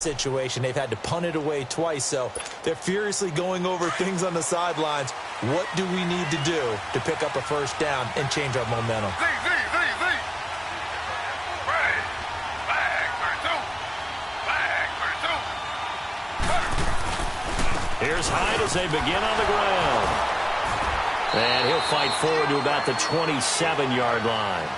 situation. They've had to punt it away twice, so they're furiously going over things on the sidelines. What do we need to do to pick up a first down and change our momentum? Here's Hyde as they begin on the ground. And he'll fight forward to about the 27-yard line.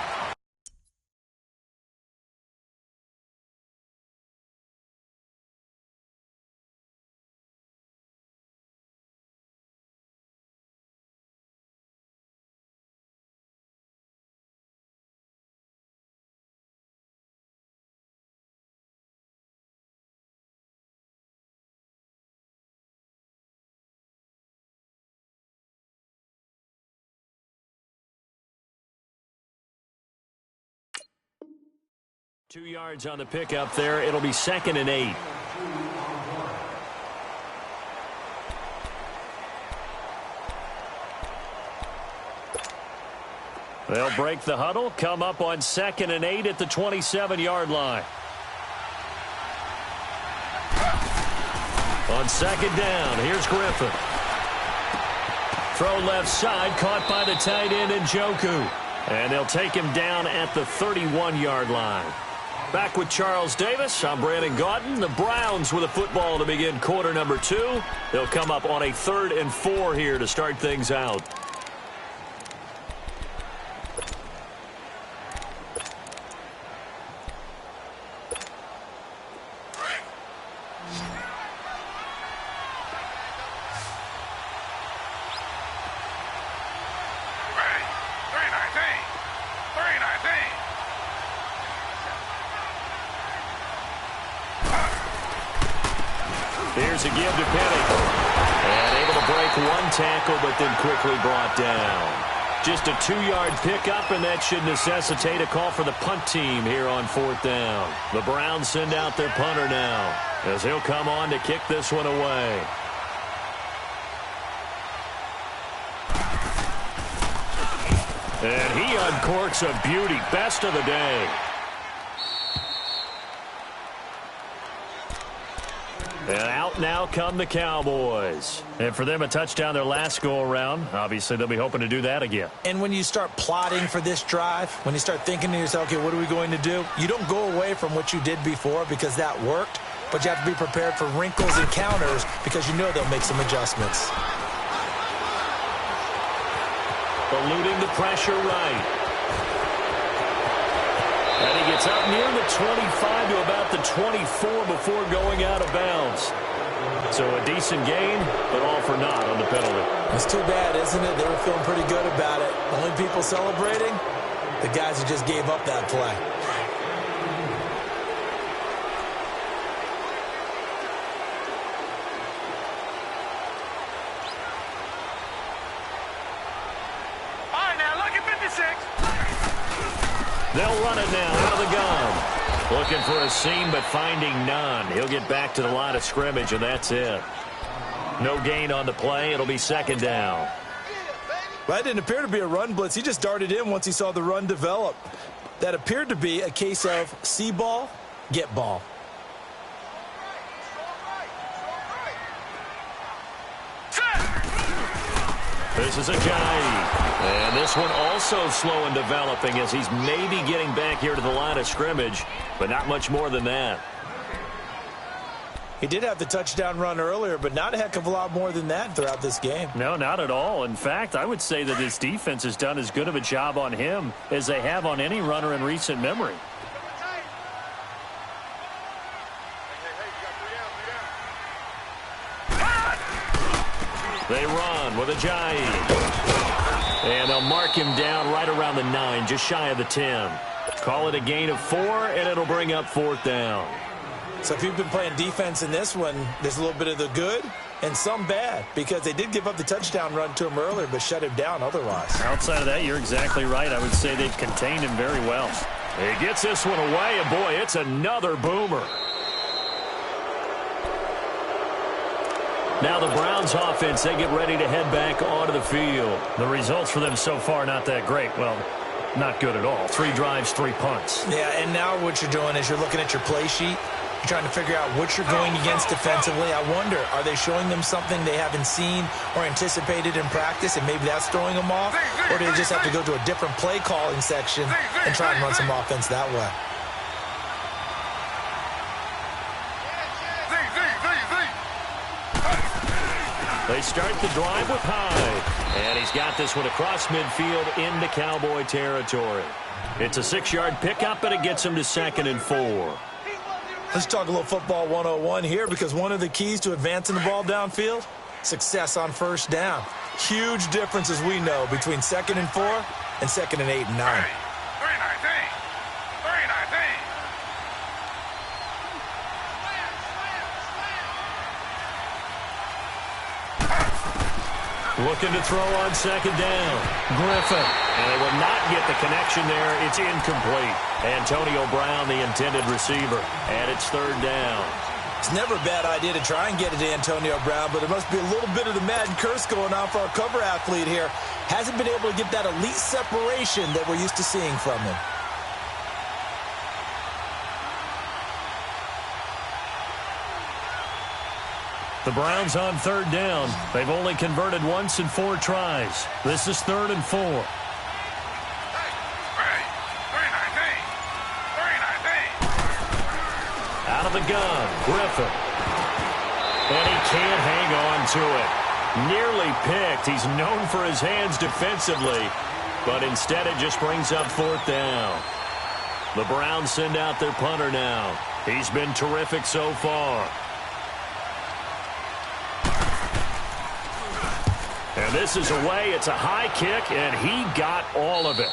Two yards on the pickup there. It'll be 2nd and 8. They'll break the huddle, come up on 2nd and 8 at the 27-yard line. On 2nd down, here's Griffin. Throw left side, caught by the tight end Njoku. And they'll take him down at the 31-yard line. Back with Charles Davis, I'm Brandon Gaudin. The Browns with a football to begin quarter number 2. They'll come up on a 3rd and 4 here to start things out. Here's a give to Penny. And able to break one tackle, but then quickly brought down. Just a 2-yard pickup, and that should necessitate a call for the punt team here on 4th down. The Browns send out their punter now, as he'll come on to kick this one away. And he uncorks a beauty. Best of the day. And out now come the Cowboys. And for them, a touchdown their last go-around. Obviously, they'll be hoping to do that again. And when you start plotting for this drive, when you start thinking to yourself, okay, what are we going to do? You don't go away from what you did before because that worked, but you have to be prepared for wrinkles and counters because you know they'll make some adjustments. Eluding the pressure right. And he gets up near the 25 to about the 24 before going out of bounds. So a decent gain, but all for naught on the penalty. It's too bad, isn't it? They were feeling pretty good about it. Only people celebrating, the guys who just gave up that play. All right, now look at 56. They'll run it now out of the gun. Looking for a seam, but finding none. He'll get back to the line of scrimmage, and that's it. No gain on the play. It'll be 2nd down. Well, that didn't appear to be a run blitz. He just darted in once he saw the run develop. That appeared to be a case of see ball, get ball. This is Ajayi. And this one also slow in developing as he's maybe getting back here to the line of scrimmage, but not much more than that. He did have the touchdown run earlier, but not a heck of a lot more than that throughout this game. No, not at all. In fact, I would say that this defense has done as good of a job on him as they have on any runner in recent memory. They run with Ajayi. And they'll mark him down right around the 9, just shy of the 10. Call it a gain of 4, and it'll bring up 4th down. So if you've been playing defense in this one, there's a little bit of the good and some bad, because they did give up the touchdown run to him earlier, but shut him down otherwise. Outside of that, you're exactly right. I would say they've contained him very well. He gets this one away, and boy, it's another boomer. Now the Browns offense, they get ready to head back onto the field. The results for them so far, not that great. Well, not good at all. 3 drives, 3 punts. Yeah, and now what you're doing is you're looking at your play sheet, You're trying to figure out what you're going against defensively. I wonder, are they showing them something they haven't seen or anticipated in practice, and maybe that's throwing them off? Or do they just have to go to a different play calling section and try and run some offense that way? They start the drive with Hyde, and he's got this one across midfield into Cowboy territory. It's a 6-yard pickup, and it gets him to 2nd and 4. Let's talk a little football 101 here, because one of the keys to advancing the ball downfield, success on first down. Huge difference, as we know, between 2nd and 4 and 2nd and 8 and 9. Looking to throw on 2nd down. Griffin. And they will not get the connection there. It's incomplete. Antonio Brown, the intended receiver. And it's 3rd down. It's never a bad idea to try and get it to Antonio Brown, but there must be a little bit of the Madden curse going on for our cover athlete here. Hasn't been able to get that elite separation that we're used to seeing from him. The Browns on 3rd down. They've only converted once in 4 tries. This is 3rd and 4. Out of the gun, Griffin. And he can't hang on to it. Nearly picked. He's known for his hands defensively, but instead it just brings up 4th down. The Browns send out their punter now. He's been terrific so far. And this is away. It's a high kick, and he got all of it.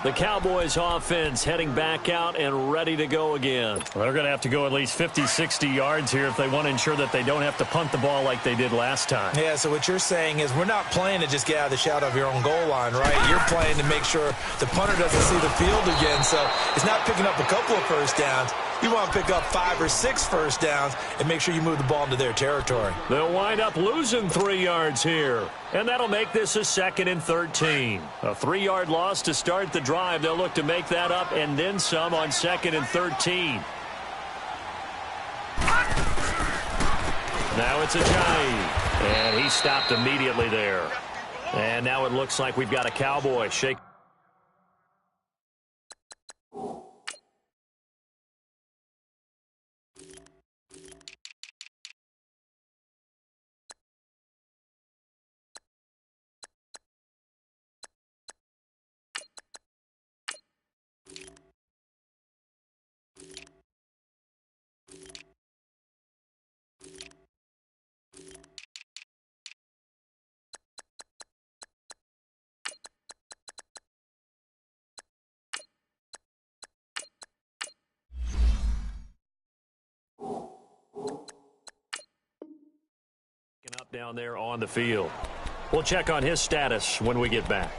The Cowboys offense heading back out and ready to go again. Well, they're going to have to go at least 50, 60 yards here if they want to ensure that they don't have to punt the ball like they did last time. Yeah, so what you're saying is we're not playing to just get out of the shadow of your own goal line, right? You're playing to make sure the punter doesn't see the field again. So it's not picking up a couple of first downs. You want to pick up 5 or 6 first downs and make sure you move the ball into their territory. They'll wind up losing 3 yards here. And that'll make this a 2nd and 13. A 3-yard loss to start the drive. They'll look to make that up and then some on 2nd and 13. Now it's Ajayi. And he stopped immediately there. And now it looks like we've got a Cowboy shake. Up down there on the field. We'll check on his status when we get back.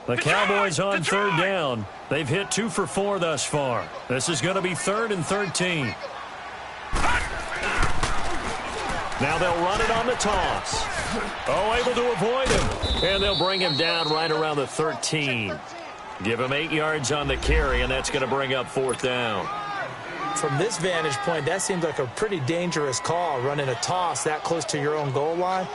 The Cowboys on 3rd down. They've hit 2 for 4 thus far. This is going to be 3rd and 13. Now they'll run it on the toss. Oh, able to avoid him. And they'll bring him down right around the 13. Give him 8 yards on the carry, and that's going to bring up 4th down. From this vantage point, that seems like a pretty dangerous call, running a toss that close to your own goal line.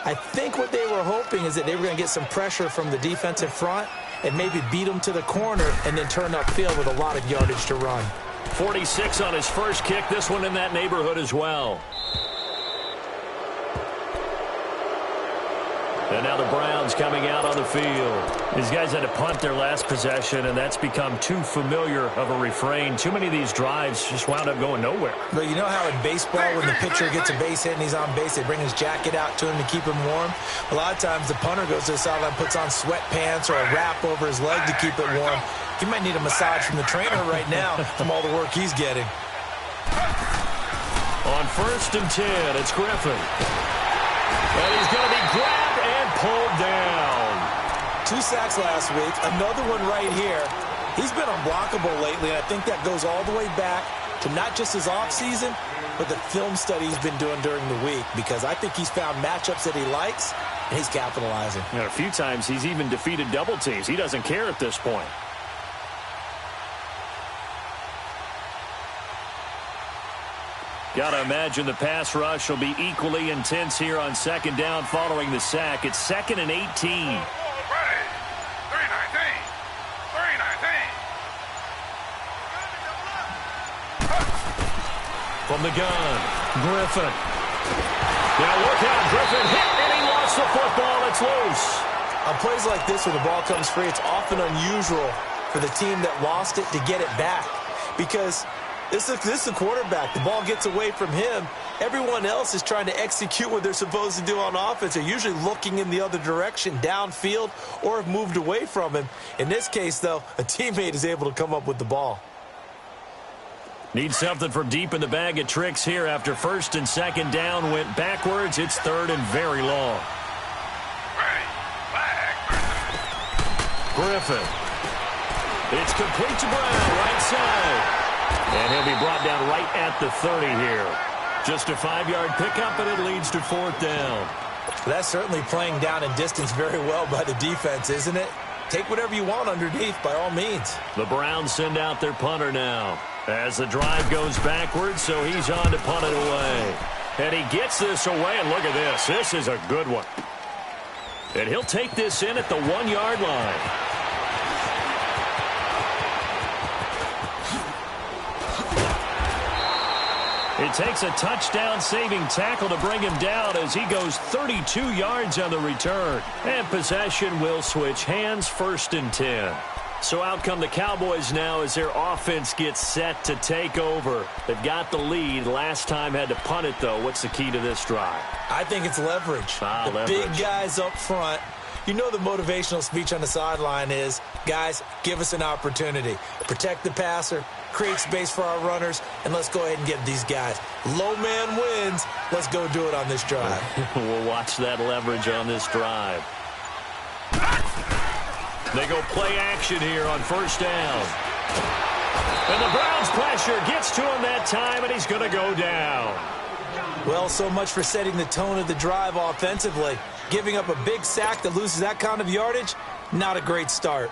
I think what they were hoping is that they were going to get some pressure from the defensive front and maybe beat them to the corner and then turn upfield with a lot of yardage to run. 46 on his first kick. This one in that neighborhood as well. And now the Browns coming out on the field. These guys had to punt their last possession, and that's become too familiar of a refrain. Too many of these drives just wound up going nowhere. But you know how in baseball, when the pitcher gets a base hit and he's on base, they bring his jacket out to him to keep him warm? A lot of times the punter goes to the sideline, puts on sweatpants or a wrap over his leg to keep it warm. He might need a massage from the trainer right now from all the work he's getting. On 1st and 10, it's Griffin. And he's going to be grabbed and pulled down. 2 sacks last week, another one right here. He's been unblockable lately, and I think that goes all the way back to not just his offseason, but the film study he's been doing during the week, because I think he's found matchups that he likes, and he's capitalizing. And a few times he's even defeated double teams. He doesn't care at this point. Got to imagine the pass rush will be equally intense here on second down following the sack. It's 2nd and 18. From the gun, Griffin. Now look out, Griffin hit, and he lost the football. It's loose. On plays like this where the ball comes free, it's often unusual for the team that lost it to get it back, because this is the quarterback. The ball gets away from him. Everyone else is trying to execute what they're supposed to do on offense. They're usually looking in the other direction, downfield, or have moved away from him. In this case, though, a teammate is able to come up with the ball. Need something from deep in the bag of tricks here after 1st and 2nd down went backwards. It's 3rd and very long. Griffin. It's complete to Brown, right side. And he'll be brought down right at the 30 here. Just a 5-yard pickup, and it leads to 4th down. That's certainly playing down in distance very well by the defense, isn't it? Take whatever you want underneath, by all means. The Browns send out their punter now, as the drive goes backwards, so he's on to punt it away. And he gets this away, and look at this. This is a good one. And he'll take this in at the 1-yard line. It takes a touchdown-saving tackle to bring him down as he goes 32 yards on the return. And possession will switch hands, 1st and 10. So out come the Cowboys now as their offense gets set to take over. They've got the lead. Last time had to punt it, though. What's the key to this drive? I think it's leverage. The big guys up front. You know the motivational speech on the sideline is, guys, give us an opportunity. Protect the passer, create space for our runners, and let's go ahead and get these guys. Low man wins. Let's go do it on this drive. We'll watch that leverage on this drive. They go play action here on 1st down. And the Browns pressure gets to him that time, and he's going to go down. Well, so much for setting the tone of the drive offensively. Giving up a big sack that loses that kind of yardage, not a great start.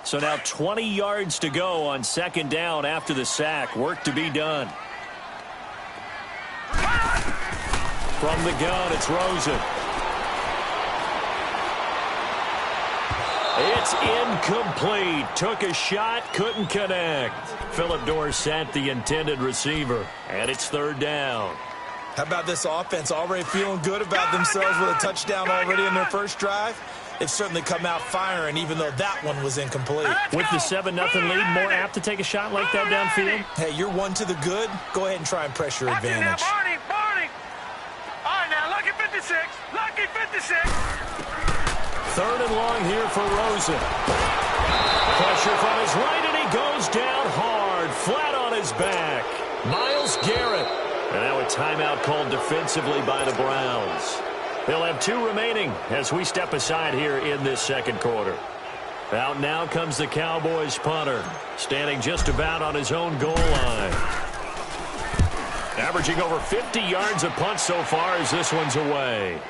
So now 20 yards to go on 2nd down after the sack. Work to be done. From the gun, it's Rosen. It's incomplete. Took a shot, couldn't connect. Phillip Dorsett, the intended receiver. And it's 3rd down. How about this offense already feeling good about themselves with a touchdown already in their first drive? They've certainly come out firing, even though that one was incomplete. With the 7-0 lead, more apt to take a shot like that downfield? Hey, you're one to the good. Go ahead and try and press your advantage. Barney. All right, now, lucky 56. Lucky 56. 3rd and long here for Rosen. Pressure from his right, and he goes down hard, flat on his back. Myles Garrett. And now a timeout called defensively by the Browns. They'll have 2 remaining as we step aside here in this 2nd quarter. Out now comes the Cowboys punter, standing just about on his own goal line. Averaging over 50 yards a punt so far as this one's away.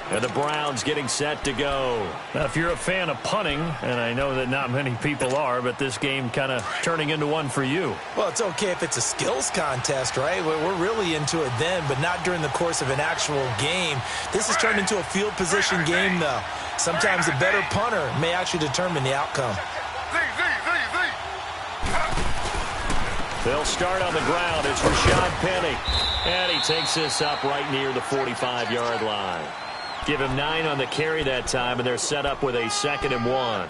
And the Browns getting set to go. Now, if you're a fan of punting, and I know that not many people are, but this game kind of turning into one for you. Well, it's okay if it's a skills contest, right? We're really into it then, but not during the course of an actual game. This has turned into a field position game, though. Sometimes a better punter may actually determine the outcome. They'll start on the ground. It's Rashad Penny. And he takes this up right near the 45-yard line. Give him 9 on the carry that time, and they're set up with a 2nd and 1.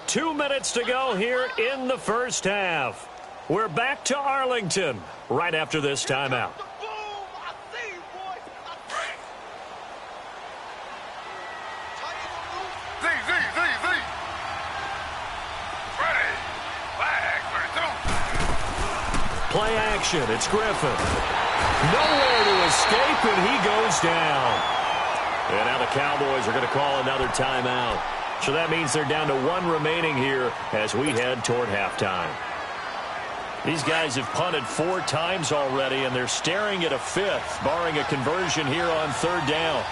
Two minutes to go here in the first half. We're back to Arlington right after this timeout. Play action. It's Griffin. Nowhere to escape, and he goes down. And now the Cowboys are going to call another timeout. So that means they're down to 1 remaining here as we head toward halftime. These guys have punted 4 times already, and they're staring at a 5th, barring a conversion here on 3rd down.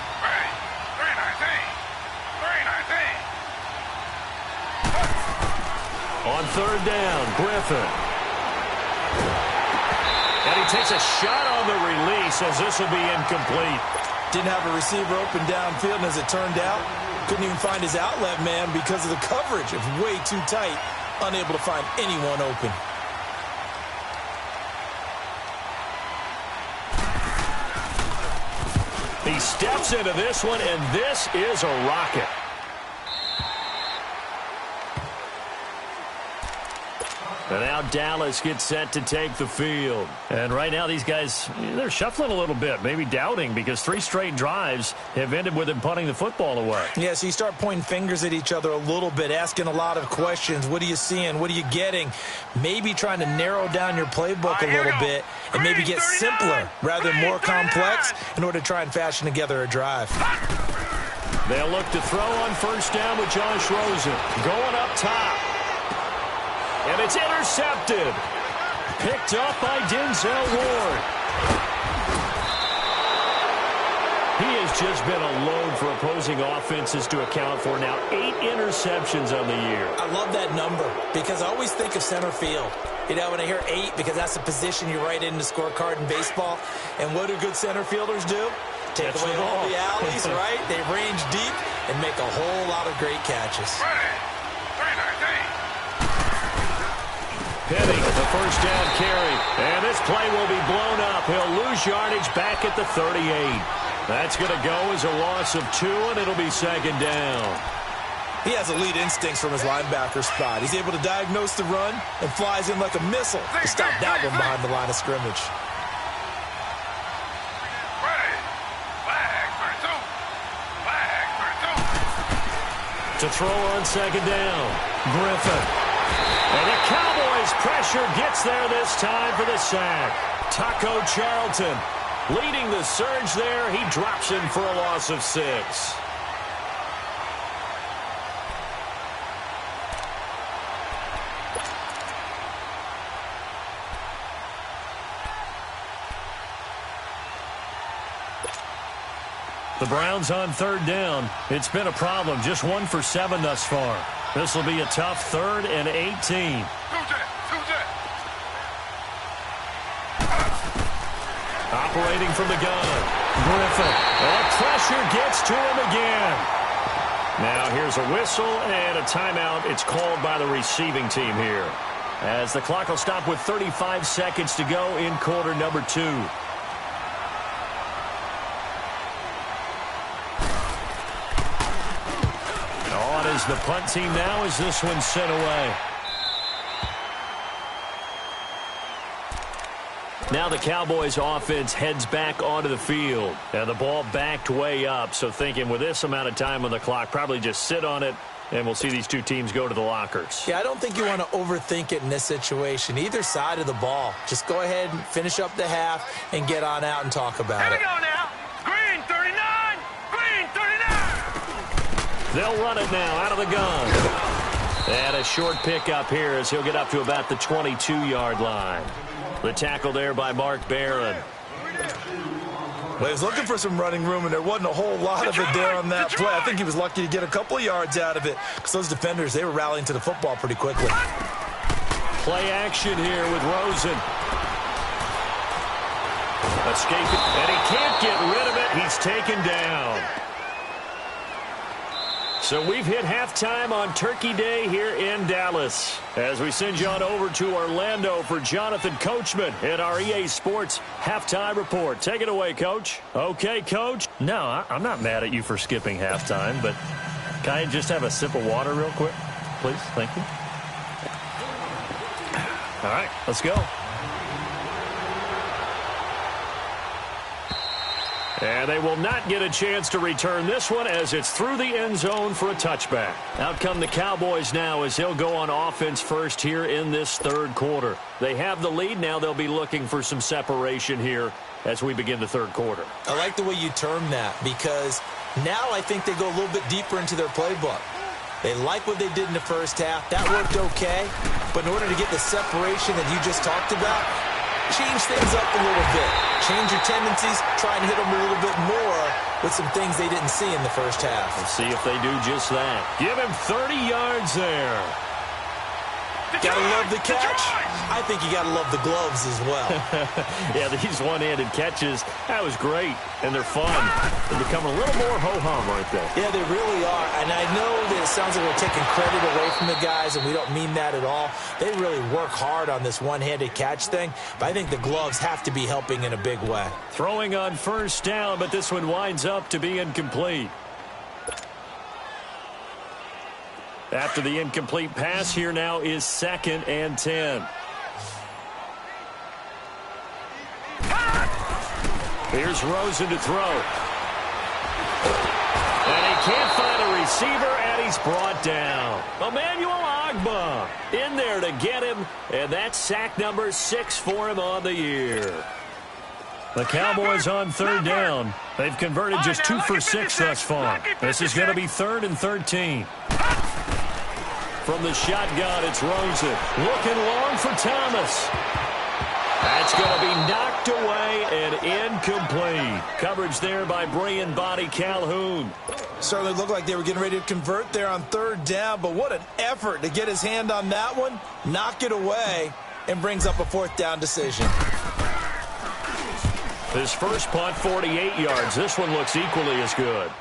On 3rd down, Griffin. And he takes a shot on the release as this will be incomplete. Didn't have a receiver open downfield, and as it turned out, couldn't even find his outlet man because of the coverage. It was way too tight, unable to find anyone open. He steps into this one, and this is a rocket. And now Dallas gets set to take the field. And right now these guys, they're shuffling a little bit, maybe doubting, because 3 straight drives have ended with them punting the football away. Yeah, so you start pointing fingers at each other a little bit, asking a lot of questions. What are you seeing? What are you getting? Maybe trying to narrow down your playbook a little bit and maybe get simpler rather than more complex in order to try and fashion together a drive. They'll look to throw on 1st down with Josh Rosen. Going up top. And it's intercepted. Picked up by Denzel Ward. He has just been a load for opposing offenses to account for. Now 8 interceptions on the year. I love that number because I always think of center field. You know, when I hear 8, because that's the position you write in the scorecard in baseball. And what do good center fielders do? Take away all the alleys, right? They range deep and make a whole lot of great catches. Penny, the 1st down carry. And this play will be blown up. He'll lose yardage back at the 38. That's going to go as a loss of 2, and it'll be 2nd down. He has elite instincts from his linebacker spot. He's able to diagnose the run and flies in like a missile to stop that one behind the line of scrimmage. To throw on 2nd down, Griffin. And the Cowboys' pressure gets there this time for the sack. Taco Charlton leading the surge there. He drops in for a loss of 6. The Browns on 3rd down. It's been a problem. Just 1 for 7 thus far. This will be a tough 3rd and 18. Operating from the gun. Griffin. And pressure gets to him again. Now here's a whistle and a timeout. It's called by the receiving team here, as the clock will stop with 35 seconds to go in quarter number 2. Is the punt team now as this one's sent away. Now the Cowboys offense heads back onto the field, and the ball backed way up. So thinking with this amount of time on the clock, probably just sit on it, and we'll see these 2 teams go to the lockers. Yeah, I don't think you want to overthink it in this situation. Either side of the ball. Just go ahead and finish up the half and get on out and talk about it. Here we go now. Green 39. Green 39. They'll run it now out of the gun. And a short pickup here as he'll get up to about the 22-yard line. The tackle there by Mark Barron. Well, he was looking for some running room, and there wasn't a whole lot of it there on that play. I think he was lucky to get a couple of yards out of it because those defenders, they were rallying to the football pretty quickly. Play action here with Rosen. Escaping, and he can't get rid of it. He's taken down. So we've hit halftime on Turkey Day here in Dallas. As we send you on over to Orlando for Jonathan Coachman in our EA Sports Halftime Report. Take it away, Coach. Okay, Coach. No, I'm not mad at you for skipping halftime, but can I just have a sip of water real quick, please? Thank you. All right, let's go. And they will not get a chance to return this one as it's through the end zone for a touchback. Out come the Cowboys now as he'll go on offense first here in this third quarter. They have the lead. Now they'll be looking for some separation here as we begin the third quarter. I like the way you term that because now I think they go a little bit deeper into their playbook. They like what they did in the first half. That worked okay. But in order to get the separation that you just talked about, change things up a little bit. Change your tendencies. Try and hit them a little bit more with some things they didn't see in the first half. Let's see if they do just that. Give him 30 yards there. Gotta love the catch. I think you gotta love the gloves as well. Yeah, these one-handed catches, that was great, and they're fun. They're becoming a little more ho-hum right there. Yeah, they really are, and I know that it sounds like we're taking credit away from the guys, and we don't mean that at all. They really work hard on this one-handed catch thing, but I think the gloves have to be helping in a big way. Throwing on first down, but this one winds up to be incomplete. After the incomplete pass, here now is 2nd and 10. Here's Rosen to throw. And he can't find a receiver, and he's brought down. Emmanuel Ogbah in there to get him, and that's sack number 6 for him on the year. The Cowboys on third down. They've converted just 2 for 6 thus far. This is going to be 3rd and 13. From the shotgun, it's Rosen. Looking long for Thomas. That's going to be knocked away and incomplete. Coverage there by Brian Body Calhoun. Certainly looked like they were getting ready to convert there on third down, but what an effort to get his hand on that one, knock it away, and brings up a 4th down decision. His first punt, 48 yards. This one looks equally as good.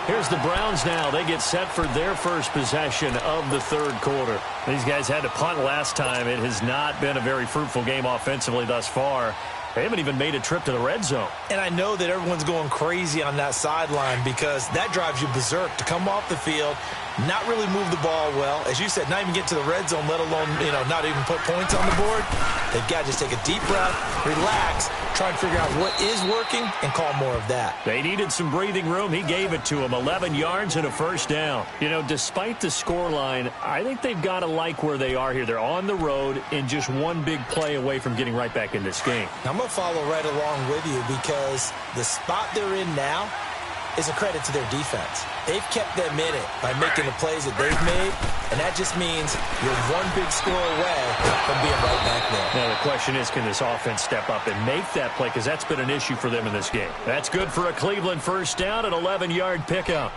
Here's the Browns now. They get set for their first possession of the third quarter. These guys had to punt last time. It has not been a very fruitful game offensively thus far. They haven't even made a trip to the red zone. And I know that everyone's going crazy on that sideline because that drives you berserk to come off the field, not really move the ball well. As you said, not even get to the red zone, let alone, not even put points on the board. They've got to just take a deep breath, relax, try and figure out what is working, and call more of that. They needed some breathing room. He gave it to them. 11 yards and a first down. Despite the scoreline, I think they've got to like where they are here. They're on the road and just one big play away from getting right back in this game. I'm going to follow right along with you because the spot they're in now is a credit to their defense. They've kept them in it by making the plays that they've made, and that just means you're one big score away from being right back there. Now the question is, can this offense step up and make that play? Because that's been an issue for them in this game. That's good for a Cleveland first down, an 11-yard pickup.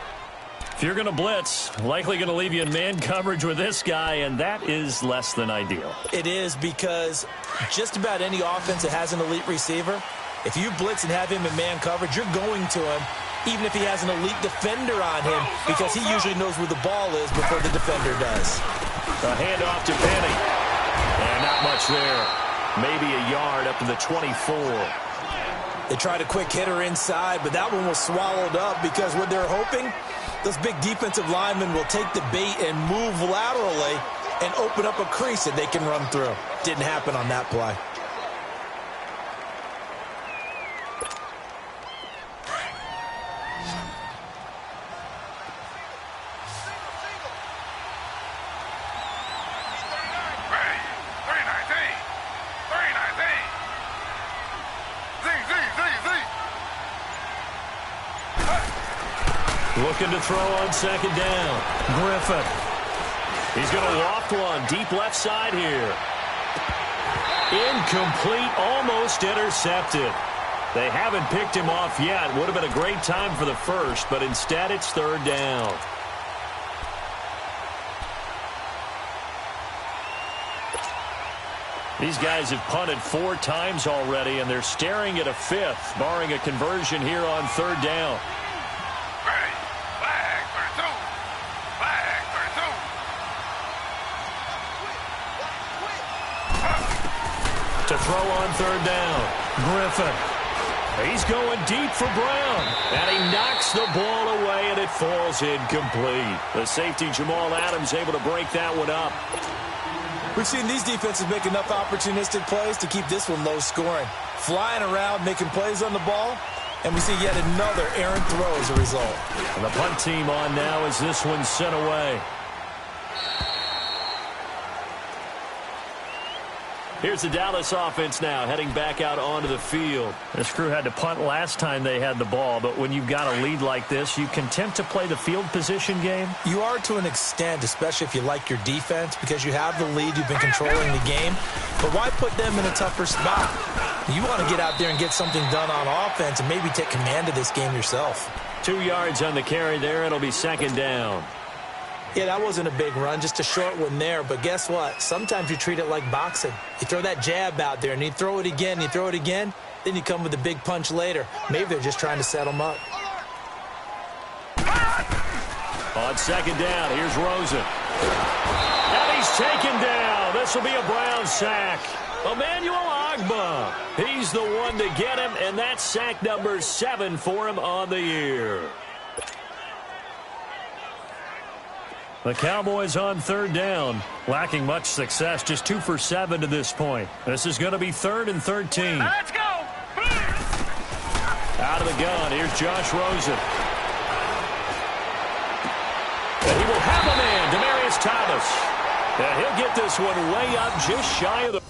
If you're going to blitz, likely going to leave you in man coverage with this guy, and that is less than ideal. It is because just about any offense that has an elite receiver, if you blitz and have him in man coverage, you're going to him even if he has an elite defender on him because he usually knows where the ball is before the defender does. A handoff to Penny. And not much there. Maybe a yard up to the 24. They tried a quick hitter inside, but that one was swallowed up because what they're hoping, those big defensive linemen will take the bait and move laterally and open up a crease that they can run through. Didn't happen on that play. Looking to throw on second down. Griffin. He's going to loft one deep left side here. Incomplete, almost intercepted. They haven't picked him off yet. Would have been a great time for the first, but instead it's third down. These guys have punted 4 times already, and they're staring at a 5th, barring a conversion here on third down. To throw on third down, Griffin. He's going deep for Brown, and he knocks the ball away, and it falls incomplete. The safety, Jamal Adams, able to break that one up. We've seen these defenses make enough opportunistic plays to keep this one low scoring. Flying around, making plays on the ball, and we see yet another errant throw as a result. And the punt team on now as this one's sent away. Here's the Dallas offense now, heading back out onto the field. This crew had to punt last time they had the ball, but when you've got a lead like this, you content to play the field position game? You are to an extent, especially if you like your defense, because you have the lead, you've been controlling the game. But why put them in a tougher spot? You want to get out there and get something done on offense and maybe take command of this game yourself. 2 yards on the carry there. It'll be second down. Yeah, that wasn't a big run, just a short one there. But guess what? Sometimes you treat it like boxing. You throw that jab out there, and you throw it again, then you come with a big punch later. Maybe they're just trying to set them up. On second down, here's Rosen. And he's taken down. This will be a Brown sack. Emmanuel Ogbah. He's the one to get him, and that's sack number 7 for him on the year. The Cowboys on third down, lacking much success, just 2 for 7 to this point. This is going to be 3rd and 13. Let's go! Out of the gun, here's Josh Rosen. And he will have a man, Demaryius Thomas. And he'll get this one way up just shy of the...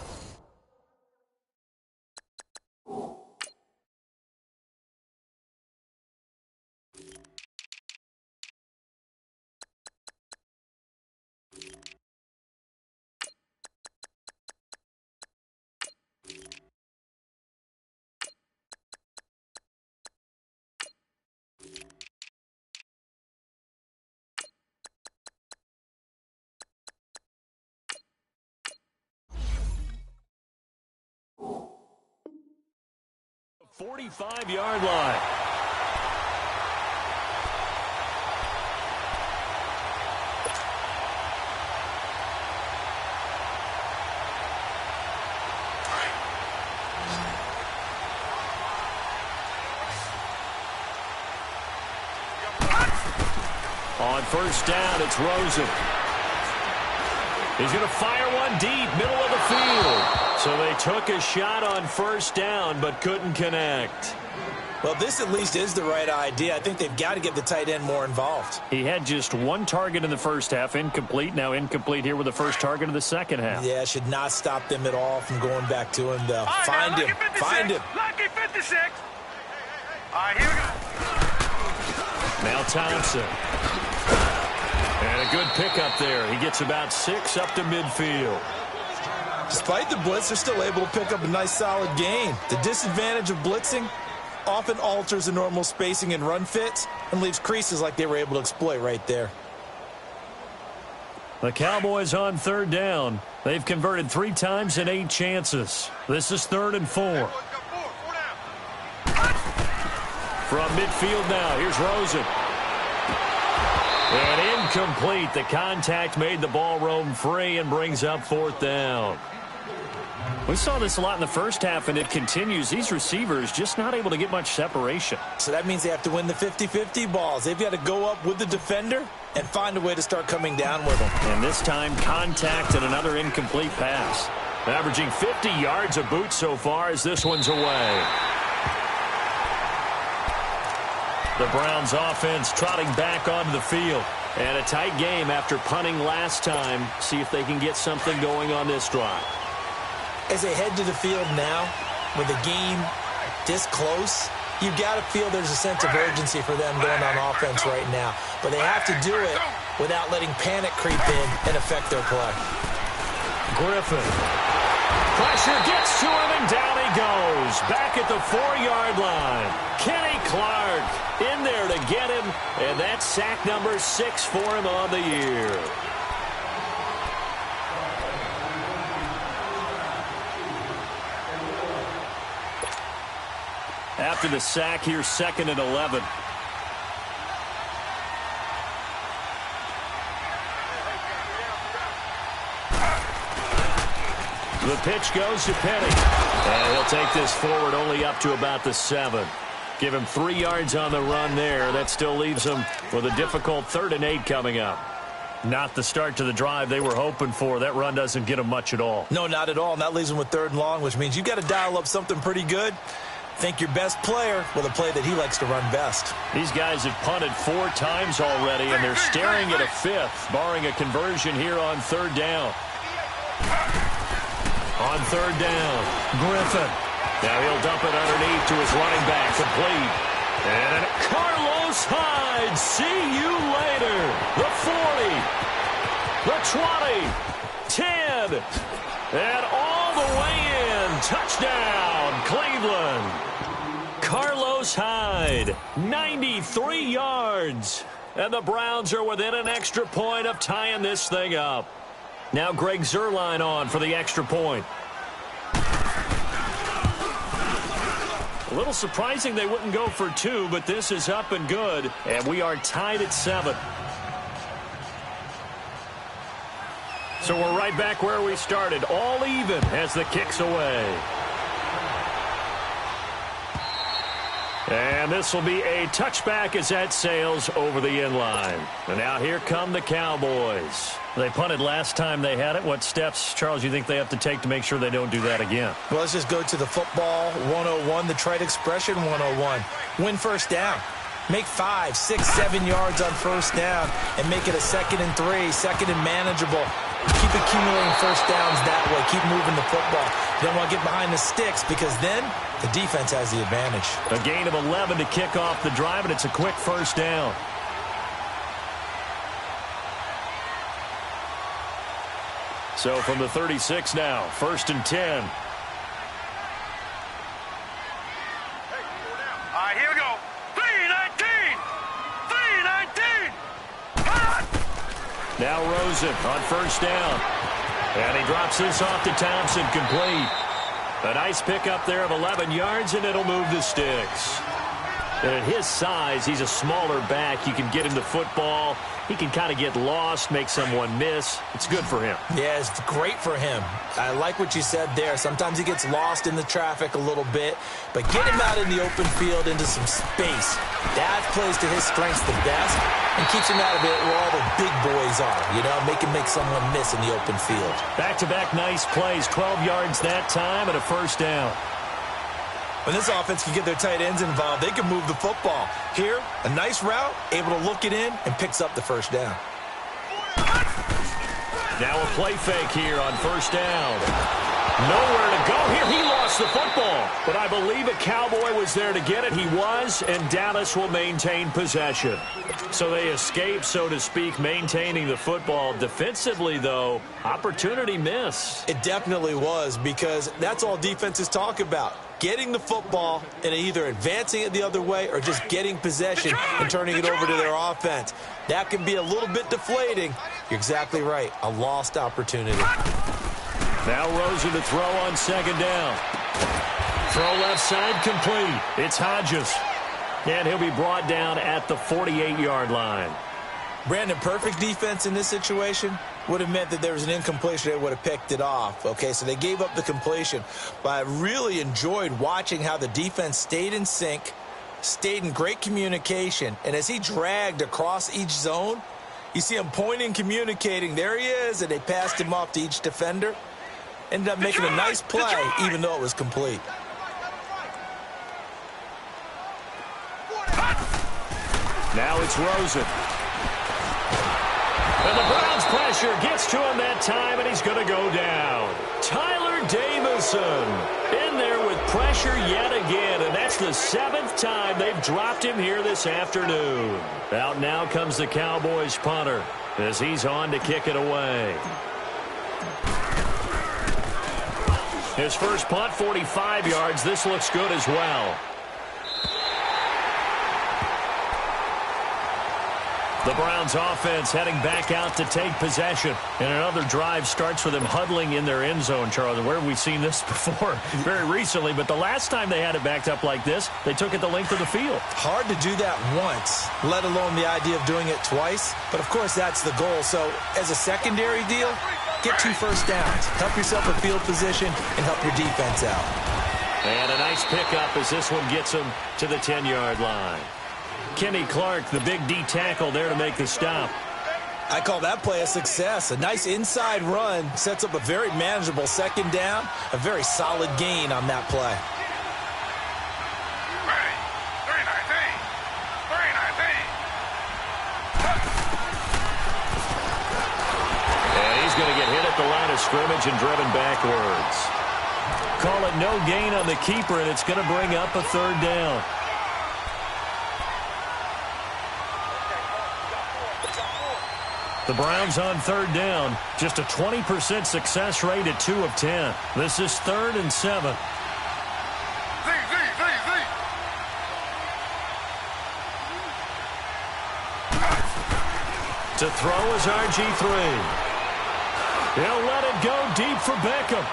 The 45-yard line. On first down, it's Rosen. He's going to fire one deep, middle of the field. So they took a shot on first down, but couldn't connect. Well, this at least is the right idea. I think they've got to get the tight end more involved. He had just 1 target in the first half, incomplete. Now incomplete here with the first target of the second half. Yeah, should not stop them at all from going back to him, though. Find him. Find him. Lucky 56. All right, here we go. Now Thompson. And a good pickup there. He gets about 6 up to midfield. Despite the blitz, they're still able to pick up a nice, solid gain. The disadvantage of blitzing often alters the normal spacing and run fits and leaves creases like they were able to exploit right there. The Cowboys on third down. They've converted 3 times in 8 chances. This is 3rd and 4. From midfield now, here's Rosen. And incomplete. The contact made the ball roam free and brings up 4th down. We saw this a lot in the first half, and it continues. These receivers just not able to get much separation. So that means they have to win the 50-50 balls. They've got to go up with the defender and find a way to start coming down with them. And this time, contact and another incomplete pass. Averaging 50 yards a boot so far as this one's away. The Browns offense trotting back onto the field. And a tight game after punting last time. See if they can get something going on this drive. As they head to the field now, with the game this close, you've got to feel there's a sense of urgency for them going on offense right now. But they have to do it without letting panic creep in and affect their play. Griffin. Pressure gets to him, and down he goes. Back at the 4-yard line. Kenny Clark in there to get him, and that's sack number 6 for him on the year. After the sack, here's 2nd and 11. The pitch goes to Penny. And he'll take this forward only up to about the 7. Give him 3 yards on the run there. That still leaves him with a difficult 3rd and 8 coming up. Not the start to the drive they were hoping for. That run doesn't get them much at all. No, not at all. And that leaves them with 3rd and long, which means you've got to dial up something pretty good. Think your best player with a play that he likes to run best. These guys have punted 4 times already, and they're staring at a 5th, barring a conversion here on 3rd down. On 3rd down, Griffin. Now he'll dump it underneath to his running back, complete. And Carlos Hyde, see you later. The 40, the 20, 10, and all the way in. Touchdown, Cleveland. Carlos Hyde, 93 yards. And the Browns are within an extra point of tying this thing up. Now Greg Zuerlein on for the extra point. A little surprising they wouldn't go for 2, but this is up and good, and we are tied at 7. So we're right back where we started, all even as the kick's away. And this will be a touchback as that sails over the end line. And now here come the Cowboys. They punted last time they had it. What steps, Charles, you think they have to take to make sure they don't do that again? Well, let's just go to the football 101, the trite expression 101. Win first down. Make 5, 6, 7 yards on first down and make it a 2nd and 3, 2nd and manageable. Keep accumulating first downs that way. Keep moving the football. You don't want to get behind the sticks because then the defense has the advantage. A gain of 11 to kick off the drive, and it's a quick first down. So from the 36 now, 1st and 10. All right, here we go. 3-19. 3-19. Now Rosen on first down. And he drops this off to Thompson, complete. A nice pickup there of 11 yards, and it'll move the sticks. And at his size, he's a smaller back. You can get him the football. He can kind of get lost, make someone miss. It's good for him. Yeah, it's great for him. I like what you said there. Sometimes he gets lost in the traffic a little bit, but get him out in the open field into some space. That plays to his strengths the best and keeps him out of it where all the big boys are, you know, make him make someone miss in the open field. Back-to-back nice plays, 12 yards that time and a first down. When this offense can get their tight ends involved, they can move the football. Here, a nice route, able to look it in, and picks up the first down. Now a play fake here on first down. Nowhere to go here. He lost the football, but I believe a Cowboy was there to get it. He was, and Dallas will maintain possession. So they escape, so to speak, maintaining the football. Defensively, though, opportunity miss. It definitely was, because that's all defenses talk about. Getting the football and either advancing it the other way or just getting possession and turning it over to their offense. That can be a little bit deflating. You're exactly right. A lost opportunity. Now Rosen to throw on second down. Throw left side complete. It's Hodges. And he'll be brought down at the 48-yard line. Brandon, perfect defense in this situation would have meant that there was an incompletion. They would have picked it off. Okay, so they gave up the completion. But I really enjoyed watching how the defense stayed in sync, stayed in great communication. And as he dragged across each zone, you see him pointing, communicating. There he is, and they passed him off to each defender. Ended up making a nice play, even though it was complete. Now it's Rosen. And the Browns pressure gets to him that time, and he's going to go down. Tyler Davison in there with pressure yet again, and that's the 7th time they've dropped him here this afternoon. Out now comes the Cowboys punter as he's on to kick it away. His first punt, 45 yards. This looks good as well. The Browns offense heading back out to take possession. And another drive starts with them huddling in their end zone, Charles. And where have we seen this before? Very recently. But the last time they had it backed up like this, they took it the length of the field. Hard to do that once, let alone the idea of doing it twice. But, of course, that's the goal. So, as a secondary deal, get 2 first downs. Help yourself with field position and help your defense out. And a nice pickup as this one gets them to the 10-yard line. Kenny Clark, the big D tackle there to make the stop. I call that play a success. A nice inside run sets up a very manageable second down, a very solid gain on that play. 319. And he's going to get hit at the line of scrimmage and driven backwards. Call it no gain on the keeper, and it's going to bring up a third down. The Browns on third down. Just a 20% success rate at 2 of 10. This is 3rd and 7. To throw is RG3. He'll let it go deep for Beckham.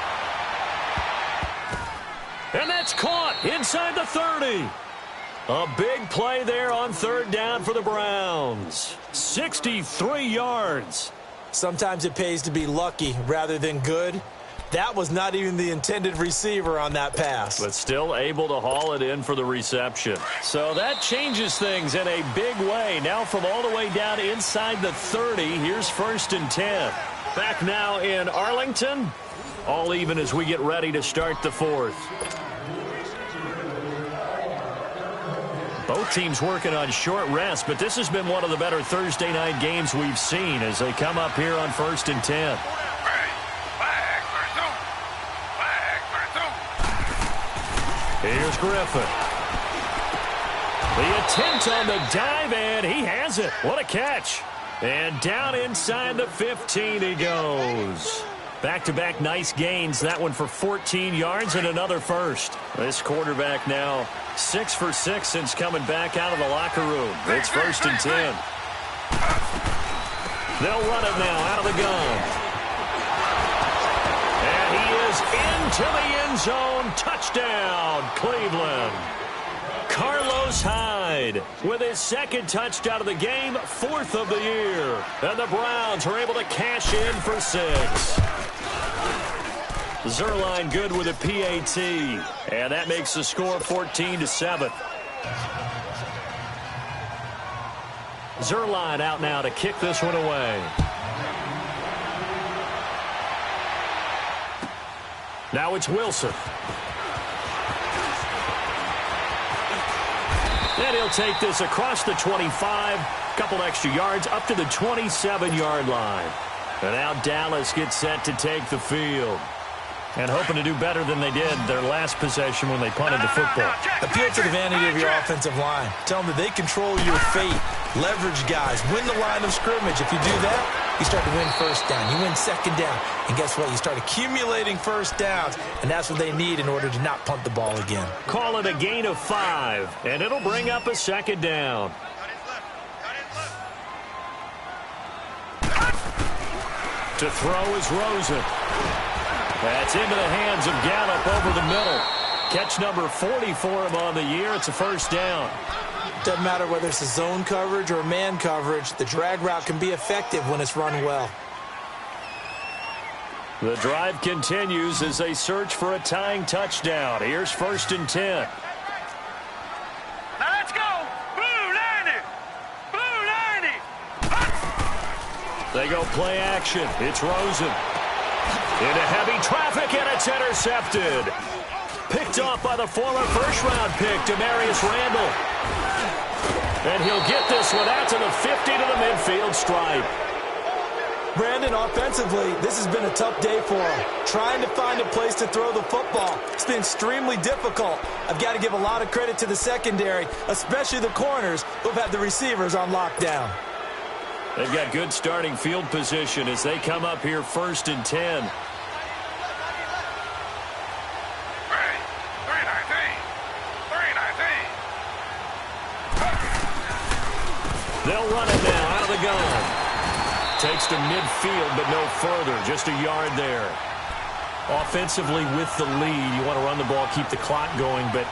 And that's caught inside the 30. A big play there on third down for the Browns. 63 yards. Sometimes it pays to be lucky rather than good. That was not even the intended receiver on that pass. But still able to haul it in for the reception. So that changes things in a big way. Now from all the way down inside the 30, here's 1st and 10. Back now in Arlington. All even as we get ready to start the 4th. Both teams working on short rest, but this has been one of the better Thursday night games we've seen as they come up here on 1st and 10. Here's Griffin. The attempt on the dive, and he has it. What a catch. And down inside the 15 he goes. Back-to-back nice gains. That one for 14 yards and another first. This quarterback now 6 for 6 since coming back out of the locker room. It's 1st and 10. They'll run it now out of the gun. And he is into the end zone. Touchdown, Cleveland. Carlos Hyde with his 2nd touchdown of the game, 4th of the year. And the Browns are able to cash in for 6. Zuerlein good with a PAT. And that makes the score 14-7. Zuerlein out now to kick this one away. Now it's Wilson. And he'll take this across the 25. Couple extra yards up to the 27-yard line. And now Dallas gets set to take the field. And hoping to do better than they did their last possession when they punted the football. Appeal to the vanity of your offensive line. Tell them that they control your fate. Leverage guys. Win the line of scrimmage. If you do that, you start to win 1st down. You win 2nd down. And guess what? You start accumulating 1st downs. And that's what they need in order to not punt the ball again. Call it a gain of 5. And it'll bring up a 2nd down. To throw is Rosen. That's into the hands of Gallup over the middle. Catch number 40 for him on the year. It's a 1st down. Doesn't matter whether it's a zone coverage or man coverage. The drag route can be effective when it's run well. The drive continues as they search for a tying touchdown. Here's 1st and 10. Now let's go. Blue 90. Blue 90. They go play action. It's Rosen. Into heavy traffic, and it's intercepted. Picked off by the former first-round pick, Demarius Randall. And he'll get this one out to the 50 to the midfield stripe. Brandon, offensively, this has been a tough day for him. Trying to find a place to throw the football. It's been extremely difficult. I've got to give a lot of credit to the secondary, especially the corners who've had the receivers on lockdown. They've got good starting field position as they come up here 1st and 10. They'll run it now out of the gun. Takes to midfield, but no further. Just a yard there. Offensively with the lead, you want to run the ball, keep the clock going, but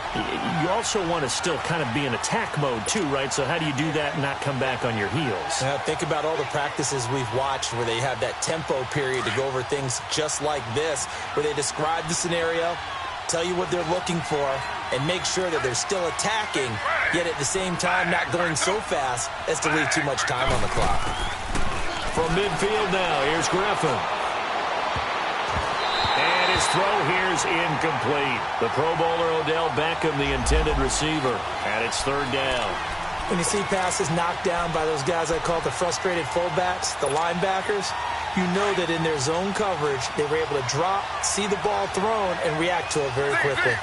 you also want to still kind of be in attack mode too, right? So how do you do that and not come back on your heels? Think about all the practices we've watched where they have that tempo period to go over things just like this, where they describe the scenario, tell you what they're looking for, and make sure that they're still attacking, yet at the same time not going so fast as to leave too much time on the clock. From midfield now, here's Griffin. And his throw here's incomplete. The Pro Bowler Odell Beckham, the intended receiver, and it's third down. When you see passes knocked down by those guys I call the frustrated fullbacks, the linebackers, you know that in their zone coverage, they were able to drop, see the ball thrown, and react to it very quickly.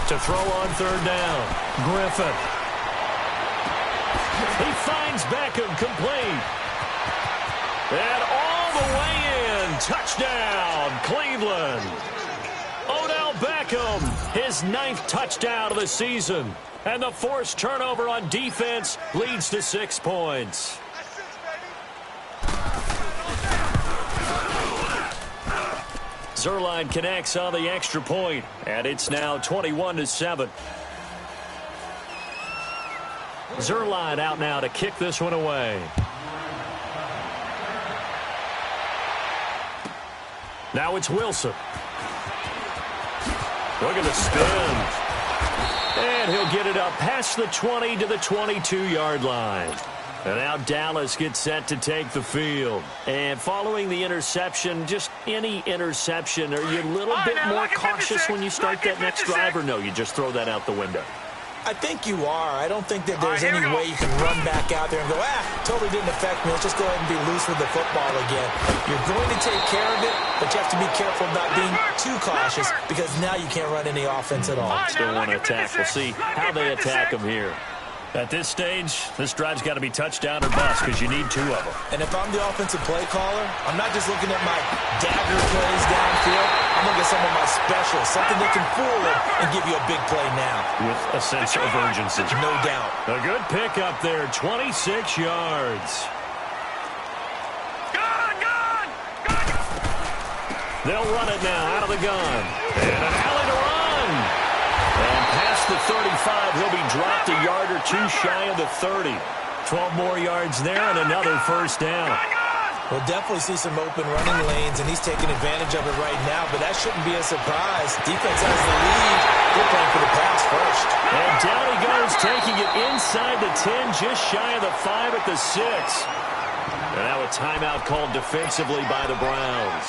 To throw on third down, Griffin. He finds Beckham complete. And all the way in. Touchdown, Cleveland. Odell Beckham, his 9th touchdown of the season. And the forced turnover on defense leads to 6 points. Zuerlein connects on the extra point, and it's now 21-7. Zuerlein out now to kick this one away. Now it's Wilson. Look at the spin. And he'll get it up past the 20 to the 22-yard line. And now Dallas gets set to take the field. And following the interception, just any interception, are you a little bit more cautious when you start that next drive, or no, you just throw that out the window? I think you are. I don't think that there's any way you can run back out there and go, totally didn't affect me. Let's just go ahead and be loose with the football again. You're going to take care of it, but you have to be careful about being too cautious because now you can't run any offense at all. Still want to attack. We'll see how they attack them here. At this stage, this drive's got to be touchdown or bust because you need 2 of them. And if I'm the offensive play caller, I'm not just looking at my dagger plays downfield. I'm looking at some of my specials, something that can fool him and give you a big play now. With a sense of urgency. No doubt. A good pickup there, 26 yards. Gun! They'll run it now out of the gun. And an alley to run. And past the 35, he'll be dropped a yard or 2 shy of the 30. 12 more yards there and another first down. We'll definitely see some open running lanes, and he's taking advantage of it right now, but that shouldn't be a surprise. Defense has the lead. They're playing for the pass first. And down he goes, taking it inside the 10, just shy of the 5 at the 6. And now a timeout called defensively by the Browns.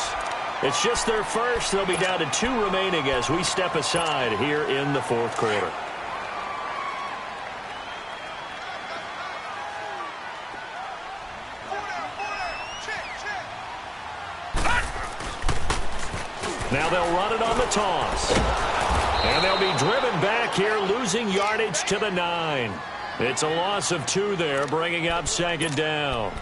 It's just their first. They'll be down to 2 remaining as we step aside here in the 4th quarter. Now they'll run it on the toss. And they'll be driven back here, losing yardage to the 9. It's a loss of 2 there, bringing up 2nd down.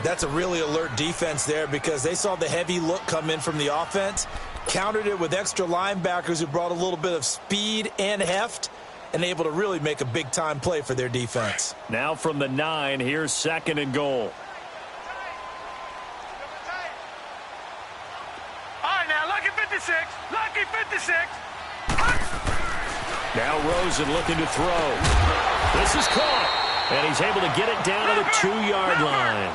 That's a really alert defense there because they saw the heavy look come in from the offense, countered it with extra linebackers who brought a little bit of speed and heft, and able to really make a big-time play for their defense. Now from the 9, here's 2nd and goal. All right, now, lucky 56. Lucky 56. Now Rosen looking to throw. This is caught, and he's able to get it down to the 2-yard line.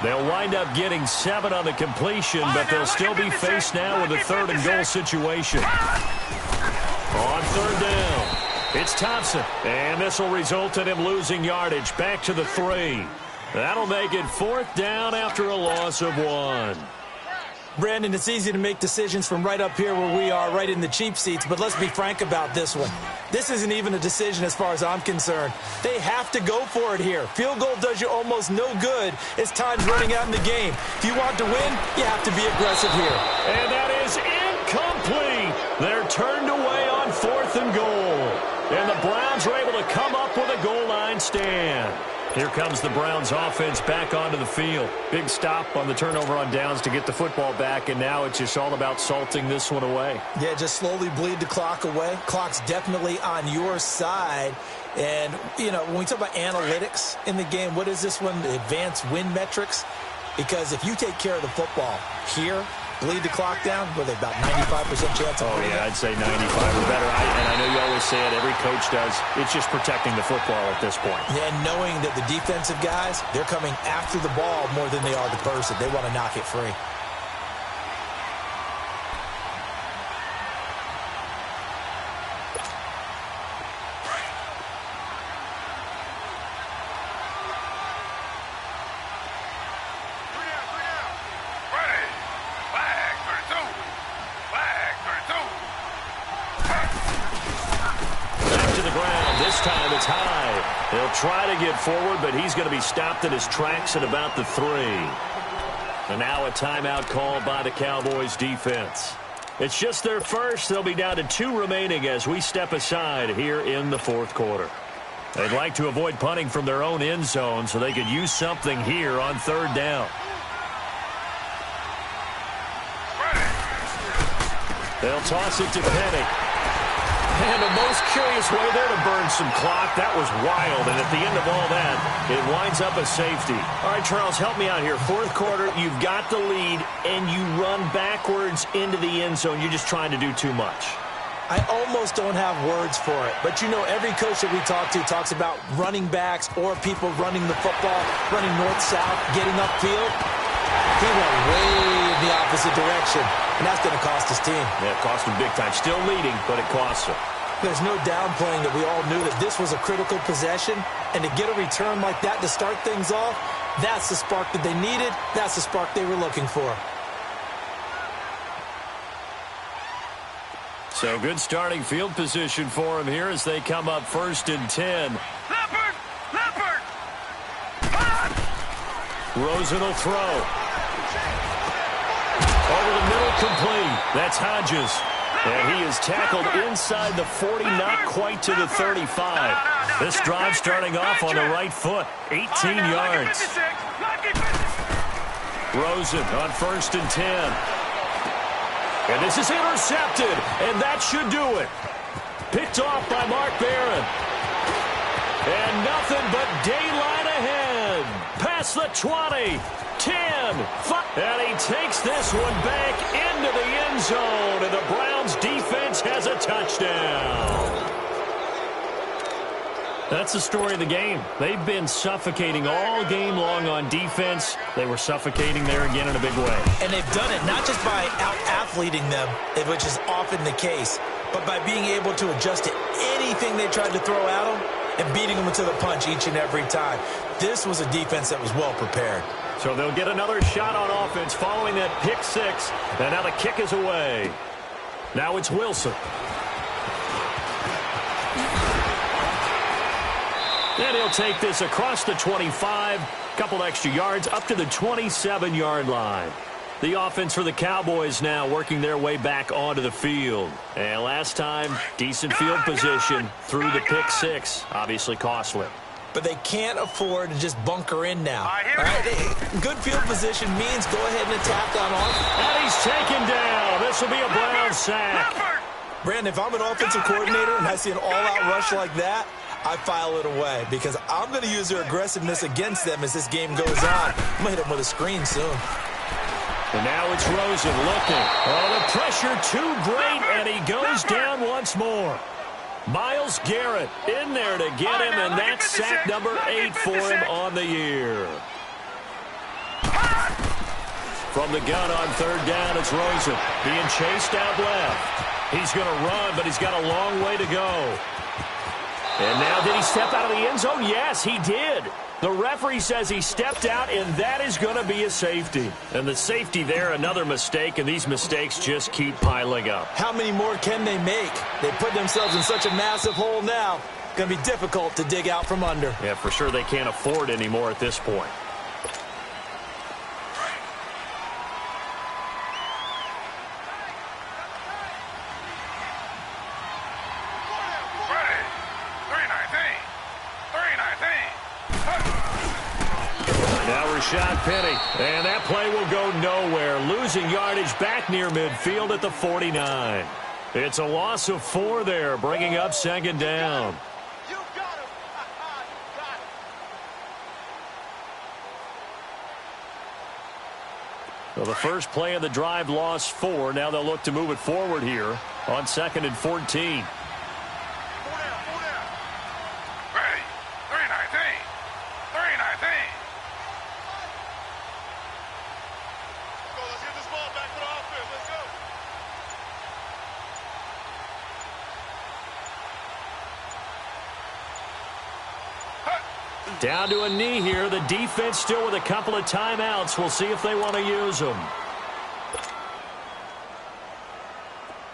They'll wind up getting 7 on the completion, but they'll still be faced now with a 3rd and goal situation. On 3rd down, it's Thompson, and this will result in him losing yardage back to the 3. That'll make it 4th down after a loss of 1. Brandon, it's easy to make decisions from right up here where we are, right in the cheap seats, but let's be frank about this one. This isn't even a decision as far as I'm concerned. They have to go for it here. Field goal does you almost no good as time's running out in the game. If you want to win, you have to be aggressive here. And that is incomplete. They're turned away on 4th and goal. And the Browns are able to come up with a goal line stand. Here comes the Browns offense back onto the field. Big stop on the turnover on downs to get the football back, and now it's just all about salting this one away. Yeah, just slowly bleed the clock away. Clock's definitely on your side. And, you know, when we talk about analytics in the game, what is this one? Advanced win metrics? Because if you take care of the football here, bleed the clock down, with about 95% chance of winning. Yeah, I'd say 95 or better. And I know you always say it, every coach does. It's just protecting the football at this point. Yeah, and knowing that the defensive guys, they're coming after the ball more than they are the person. They want to knock it free. and it's high. He'll try to get forward, but he's going to be stopped in his tracks at about the 3. And now a timeout called by the Cowboys defense. It's just their first. They'll be down to 2 remaining as we step aside here in the 4th quarter. They'd like to avoid punting from their own end zone so they could use something here on 3rd down. They'll toss it to Penny. And the most curious way there to burn some clock. That was wild. And at the end of all that, it winds up a safety. All right, Charles, help me out here. 4th quarter, you've got the lead, and you run backwards into the end zone. You're just trying to do too much. I almost don't have words for it. But, you know, every coach that we talk to talks about running backs or people running the football, running north-south, getting upfield. He went way in the opposite direction, and that's going to cost his team. Yeah, it cost him big time. Still leading, but it costs him. There's no downplaying that we all knew that this was a critical possession, and to get a return like that to start things off, that's the spark that they needed. That's the spark they were looking for. So good starting field position for him here as they come up 1st and 10. Leopard! Leopard! Rosen will throw. Over the middle, complete. That's Hodges. And he is tackled inside the 40, not quite to the 35. This drive starting off on the right foot. 18 yards. Rosen on 1st and 10. And this is intercepted, and that should do it. Picked off by Mark Barron. And nothing but daylight ahead. Past the 20, 10, 5. And he takes this one back into the end zone, and the Browns defense has a touchdown. That's the story of the game. They've been suffocating all game long on defense. They were suffocating there again in a big way. And they've done it not just by out-athleting them, which is often the case, but by being able to adjust to anything they tried to throw at them and beating them to the punch each and every time. This was a defense that was well prepared. So they'll get another shot on offense following that pick 6. And now the kick is away. Now it's Wilson. And he'll take this across the 25, couple extra yards, up to the 27-yard line. The offense for the Cowboys now working their way back onto the field. And last time, decent field position through the pick 6, obviously costly. But they can't afford to just bunker in now. All right? Good field position means go ahead and attack on offense. And he's taken down. This will be a Brown sack. Brandon, if I'm an offensive coordinator and I see an all-out rush like that, I file it away because I'm going to use their aggressiveness against them as this game goes on. I'm going to hit them with a screen soon. And now it's Rosen looking. Oh, the pressure too great, and he goes down once more. Myles Garrett in there to get him, and that's sack number 8 for him on the year. From the gun on 3rd down, it's Rosen being chased out left. He's going to run, but he's got a long way to go. And now, did he step out of the end zone? Yes, he did. The referee says he stepped out, and that is going to be a safety. And the safety there, another mistake, and these mistakes just keep piling up. How many more can they make? They put themselves in such a massive hole now. Going to be difficult to dig out from under. Yeah, for sure they can't afford any more at this point. Rashad Penny, and that play will go nowhere. Losing yardage back near midfield at the 49. It's a loss of 4 there, bringing up 2nd down. Well, the first play of the drive lost 4. Now they'll look to move it forward here on 2nd and 14. Down to a knee here. The defense still with a couple of timeouts. We'll see if they want to use them.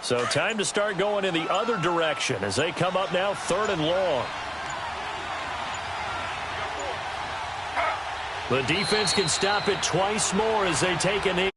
So time to start going in the other direction as they come up now 3rd and long. The defense can stop it twice more as they take a knee.